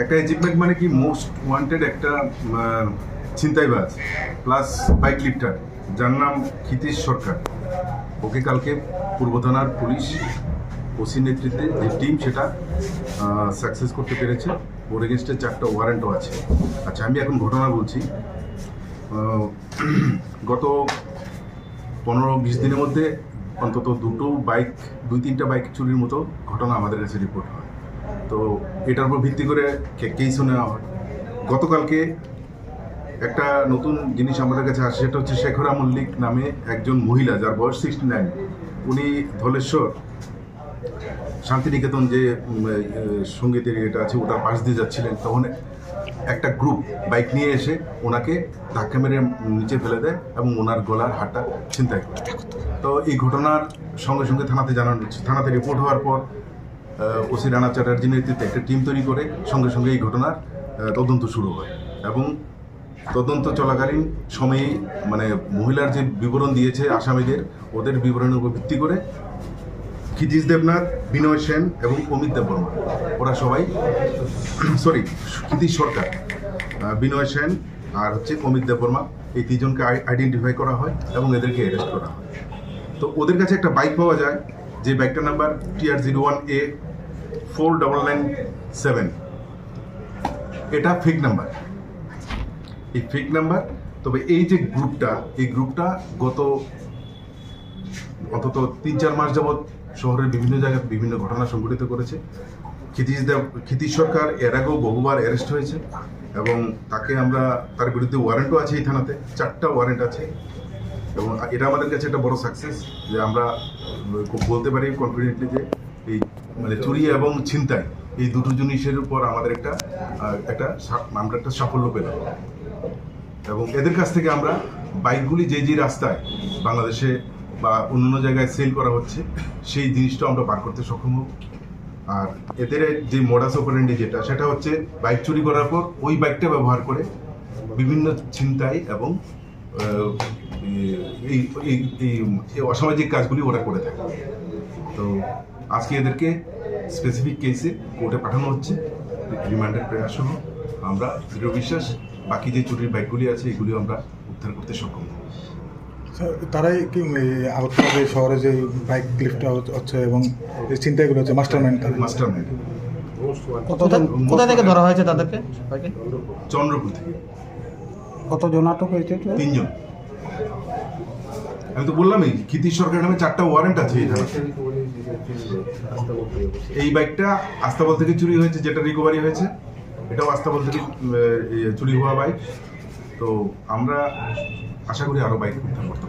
একটা অ্যাচিভমেন্ট মানে কি মোস্ট ওয়ান্টেড একটা ছিনতাইবাজ প্লাস বাইক লিফটার যার নাম ক্ষিতীশ সরকার। ওকে কালকে পূর্ব থানার পুলিশ ওসি নেতৃত্বে যে টিম সেটা সাকসেস করতে পেরেছে। ওর এগেনস্টে 4টা ওয়ারেন্টও আছে। আচ্ছা, আমি এখন ঘটনা বলছি। গত 15-20 দিনের মধ্যে অন্তত 2-3টা বাইক চুরির মতো ঘটনা আমাদের কাছে রিপোর্ট হয়। তো এটার উপর ভিত্তি করে কেসও নেওয়া হয়। গতকালকে একটা নতুন জিনিস আমাদের কাছে আসে, সেটা হচ্ছে শেখরা মল্লিক নামে একজন মহিলা, যার বয়স 69। উনি ধলেশ্বর শান্তিনিকেতন যে সঙ্গীতের এটা আছে ওটার পাশ দিয়ে যাচ্ছিলেন, তখন একটা গ্রুপ বাইক নিয়ে এসে ওনাকে ধাক্কা মেরে নিচে ফেলে দেয় এবং ওনার গলার হাড়টা ছিনতাই করে। তো এই ঘটনার সঙ্গে সঙ্গে থানাতে জানানো হচ্ছে। থানাতে রিপোর্ট হওয়ার পর ওসি রানা চ্যাটার্জির নেতৃত্বে একটা টিম তৈরি করে সঙ্গে সঙ্গে এই ঘটনার তদন্ত শুরু হয়। এবং তদন্ত চলাকালীন সময়েই মানে মহিলার যে বিবরণ দিয়েছে আসামিদের, ওদের বিবরণের উপর ভিত্তি করে ক্ষিতীশ দেবনাথ, বিনয় সেন এবং অমিত দেববর্মা, ওরা সবাই ক্ষিতীশ সরকার, বিনয় সেন আর হচ্ছে অমিত দেববর্মা, এই 3জনকে আইডেন্টিফাই করা হয় এবং এদেরকে অ্যারেস্ট করা হয়। তো ওদের কাছে একটা বাইক পাওয়া যায়, যে বাইকটার নাম্বার TR01A 4997। এটা ফেক নাম্বার, এই ফেক নাম্বার। তবে এই যে গ্রুপটা গত অন্তত 3-4 মাস যাবৎ শহরের বিভিন্ন জায়গায় বিভিন্ন ঘটনা সংঘটিত করেছে। ক্ষিতীশ সরকার এর আগেও বহুবার অ্যারেস্ট হয়েছে এবং তার বিরুদ্ধে ওয়ারেন্টও আছে এই থানাতে, 4টা ওয়ারেন্ট আছে। এবং এটা আমাদের কাছে একটা বড় সাকসেস যে আমরা বলতে পারি কনফিডেন্টলি যে এই মানে চুরি এবং ছিনতাই এই দুটো জিনিসের উপর আমাদের আমরা একটা সাফল্য পেলাম। এবং এদের কাছ থেকে আমরা বাইকগুলি যে রাস্তায় বাংলাদেশে বা অন্য জায়গায় সেল করা হচ্ছে সেই জিনিসটা আমরা বার করতে সক্ষম হব। আর এদের যে মোডাস অপারেন্ডি সেটা হচ্ছে বাইক চুরি করার পর ওই বাইকটা ব্যবহার করে বিভিন্ন ছিনতাই এবং এই অসামাজিক কাজগুলি ওরা করে থাকে। তো আজকে এদেরকে স্পেসিফিক কেসে কোর্টে পাঠানো হচ্ছে রিমান্ডের প্রয়াস সহ। আমরা দৃঢ় বিশ্বাস বাকি যে চুরির বাইকগুলি আছে এগুলিও আমরা উদ্ধার করতে সক্ষম হব। তারাই কি আলোচনা শহরে যে বাইক লিফটটা হচ্ছে এবং যে চিন্তাগুলো হচ্ছে মাস্টারমাইন্ড। কোথা থেকে ধরা হয়েছে তাদেরকে? চন্দ্রপুর থেকে। কতজন আটক হয়েছে? 3জন। আমি তো বললামই ক্ষিতীশ সরকার নামে 4টা ওয়ারেন্ট আছে এই থানাতে। এই বাইকটা আস্তাবল থেকে চুরি হয়েছে, যেটা রিকভারি হয়েছে এটাও আস্তাবল থেকে চুরি হওয়া বাইক। তো আমরা আশা করি আরো বাইক উদ্ধার করতে